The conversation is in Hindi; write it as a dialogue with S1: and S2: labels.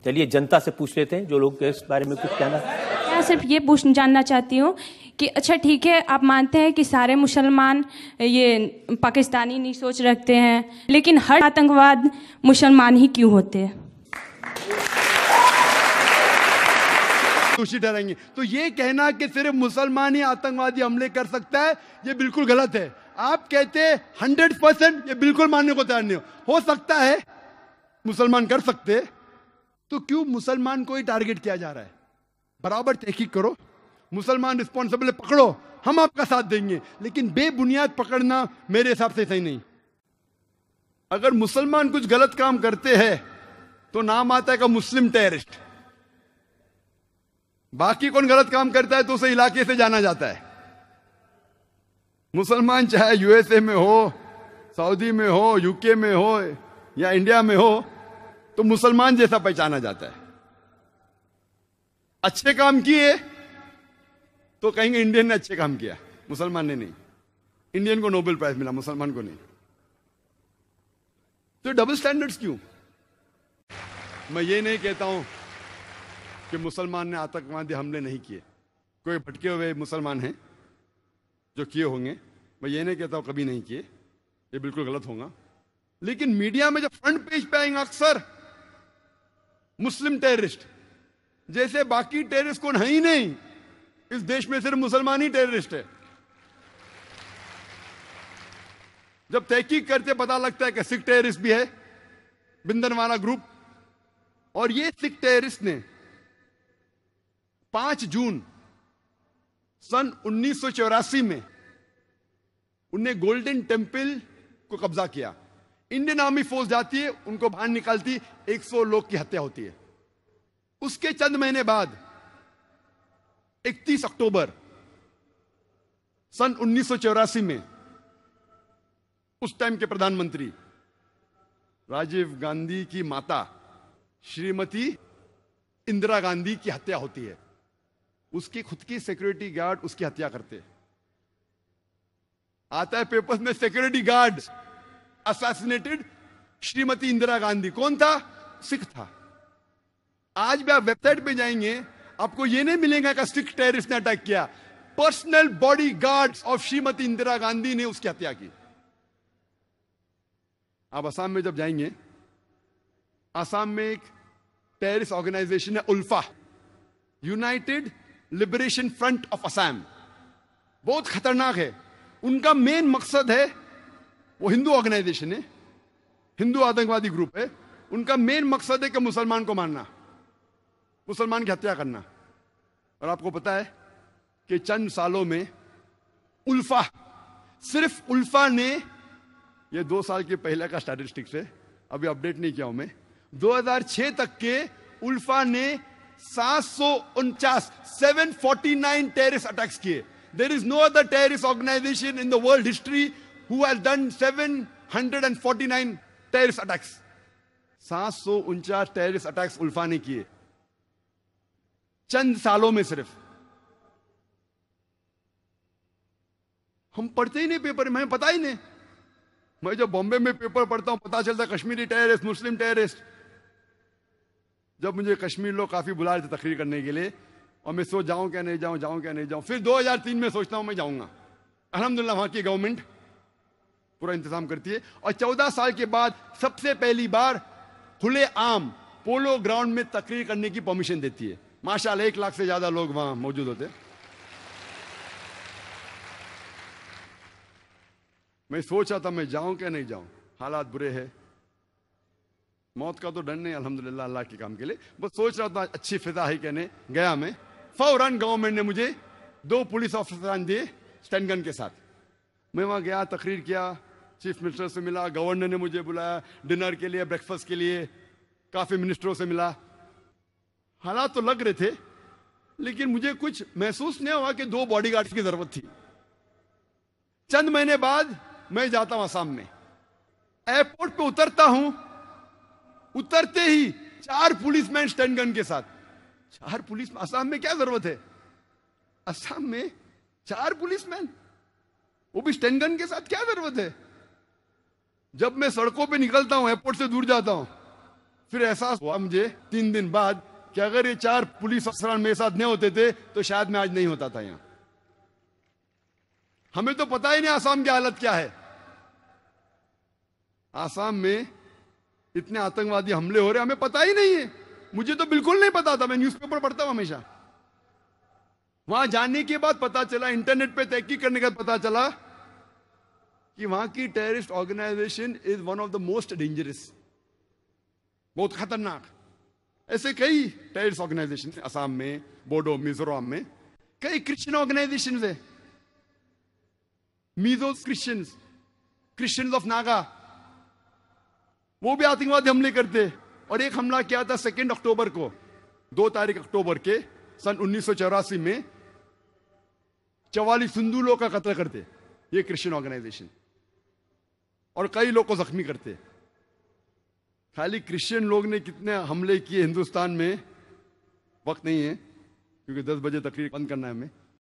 S1: चलिए जनता से पूछ लेते हैं जो लोग इस बारे में कुछ कहना।
S2: मैं सिर्फ ये जानना चाहती हूँ कि अच्छा ठीक है, आप मानते हैं कि सारे मुसलमान ये पाकिस्तानी नहीं सोच रखते हैं, लेकिन हर आतंकवाद मुसलमान ही क्यों होते हैं?
S3: दोषी ठहराएंगे। तो ये कहना कि सिर्फ मुसलमान ही आतंकवादी हमले कर सकता है, ये बिल्कुल गलत है। आप कहते हैं 100%, ये बिल्कुल मानने को तैयार नहीं हो सकता है मुसलमान कर सकते, तो क्यों मुसलमान को ही टारगेट किया जा रहा है? बराबर तहकीक करो, मुसलमान रिस्पॉन्सिबल पकड़ो, हम आपका साथ देंगे, लेकिन बेबुनियाद पकड़ना मेरे हिसाब से सही नहीं। अगर मुसलमान कुछ गलत काम करते हैं तो नाम आता है का मुस्लिम टेररिस्ट, बाकी कौन गलत काम करता है तो उसे इलाके से जाना जाता है। मुसलमान चाहे यूएसए में हो, सऊदी में हो, यूके में हो या इंडिया में हो, तो मुसलमान जैसा पहचाना जाता है। अच्छे काम किए तो कहेंगे इंडियन ने अच्छे काम किया, मुसलमान ने नहीं। इंडियन को नोबेल प्राइज मिला, मुसलमान को नहीं। तो डबल स्टैंडर्ड्स क्यों? मैं ये नहीं कहता हूं कि मुसलमान ने आतंकवादी हमले नहीं किए, कोई भटके हुए मुसलमान हैं जो किए होंगे, मैं ये नहीं कहता हूं कभी नहीं किए, ये बिल्कुल गलत होगा। लेकिन मीडिया में जब फ्रंट पेज पे आएंगे अक्सर मुस्लिम टेररिस्ट, जैसे बाकी टेररिस्ट कौन है ही नहीं, इस देश में सिर्फ मुसलमान ही टेररिस्ट है। जब तहकीक करते पता लगता है कि सिख टेररिस्ट भी है, बिंदरवाला ग्रुप, और ये सिख टेररिस्ट ने 5 जून सन 1984 में उन्हें गोल्डन टेम्पल को कब्जा किया। इंडियन आर्मी फोर्स जाती है, उनको बाहर निकालती, 100 लोग की हत्या होती है। उसके चंद महीने बाद 31 अक्टूबर सन 1984 में उस टाइम के प्रधानमंत्री राजीव गांधी की माता श्रीमती इंदिरा गांधी की हत्या होती है। उसकी खुद की सिक्योरिटी गार्ड उसकी हत्या करते। आता है पेपर्स में security guard assassinated Shrimati Indira Gandhi. कौन था? सिख था। आज भी आप वेबसाइट पे जाएंगे, आपको यह नहीं मिलेगा कि सिख टेररिस्ट ने अटैक किया, personal body guards of Shrimati Indira Gandhi ने उसकी हत्या की। आप असम में जब जाएंगे, असम में एक टेररिस्ट ऑर्गेनाइजेशन है ULFA, United Liberation Front of Assam, बहुत खतरनाक है। उनका मेन मकसद है, वो हिंदू ऑर्गेनाइजेशन है, हिंदू आतंकवादी ग्रुप है, उनका मेन मकसद है कि मुसलमान को मारना, मुसलमान की हत्या करना। और आपको पता है कि चंद सालों में उल्फा, सिर्फ उल्फा ने, ये 2 साल के पहले का स्टैटिस्टिक्स है, अभी अपडेट नहीं किया हूं मैं, 2006 तक के उल्फा ने 749 टेररिस्ट अटैक्स किए। There is no other terrorist organisation in the world history who has done 749 terrorist attacks. 749 terrorist attacks ULFA ने किए चंद सालों में सिर्फ। हम पढ़ते ही नहीं पेपर में, हमें पता ही नहीं। मैं जब बॉम्बे में पेपर पढ़ता हूं, पता चलता कश्मीरी टेररिस्ट, मुस्लिम टेररिस्ट। जब मुझे कश्मीर लोग काफी बुला रहे थे तकरीर करने के लिए, और मैं सोच जाऊं क्या नहीं जाऊं, जाऊं क्या नहीं जाऊं, फिर 2003 में सोचता हूं मैं जाऊंगा। अल्हम्दुलिल्लाह वहां की गवर्नमेंट पूरा इंतजाम करती है, और 14 साल के बाद सबसे पहली बार खुले आम पोलो ग्राउंड में तकरीर करने की परमिशन देती है। माशाल्लाह 1 लाख से ज्यादा लोग वहां मौजूद होते। मैं सोच रहा था मैं जाऊं क्या नहीं जाऊं, हालात बुरे हैं, मौत का तो डर नहीं अल्हम्दुलिल्लाह अल्लाह के काम के लिए, बस सोच रहा था अच्छी फिजा है कहने गया मैं। फौरन गवर्नमेंट ने मुझे 2 पुलिस ऑफिसर दिए स्टैंड गन के साथ। मैं वहां गया, तकरीर किया, चीफ मिनिस्टर से मिला, गवर्नर ने मुझे बुलाया डिनर के लिए, ब्रेकफास्ट के लिए, काफी मिनिस्टरों से मिला। हालात तो लग रहे थे, लेकिन मुझे कुछ महसूस नहीं हुआ कि 2 बॉडीगार्ड्स की जरूरत थी। चंद महीने बाद मैं जाता हूं असम में, एयरपोर्ट पे उतरता हूं, उतरते ही 4 पुलिसमैन स्टैंड गन के साथ। 4 पुलिस, असम में क्या जरूरत है? असम में 4 पुलिसमैन, वो भी स्टैंड गन के साथ, क्या जरूरत है? जब मैं सड़कों पे निकलता हूं, एयरपोर्ट से दूर जाता हूं, फिर एहसास हुआ मुझे 3 दिन बाद कि अगर ये 4 पुलिस अफसर मेरे साथ नहीं होते थे तो शायद मैं आज नहीं होता था यहां। हमें तो पता ही नहीं आसाम की हालत क्या है। आसाम में इतने आतंकवादी हमले हो रहे हमें पता ही नहीं है। मुझे तो बिल्कुल नहीं पता था, मैं न्यूज़पेपर पढ़ता हूं हमेशा। वहां जाने के बाद पता चला, इंटरनेट पे तहकीक करने के बाद पता चला कि वहां की terrorist organisation is one of the most dangerous, बहुत खतरनाक। ऐसे कई टेररिस्ट ऑर्गेनाइजेशन असम में, बोडो, मिजोरम में कई क्रिश्चियन ऑर्गेनाइजेशन है, मीजो क्रिश्चियंस ऑफ नागा, वो भी आतंकवादी हमले करते। और एक हमला किया था 2 अक्टूबर को, 2 तारीख अक्टूबर के सन 1984 में 44 हिंदू लोग का कत्ल करते ये क्रिश्चियन ऑर्गेनाइजेशन, और कई लोग को जख्मी करते। खाली क्रिश्चियन लोग ने कितने हमले किए हिंदुस्तान में वक्त नहीं है, क्योंकि 10 बजे तकरीर बंद करना है हमें।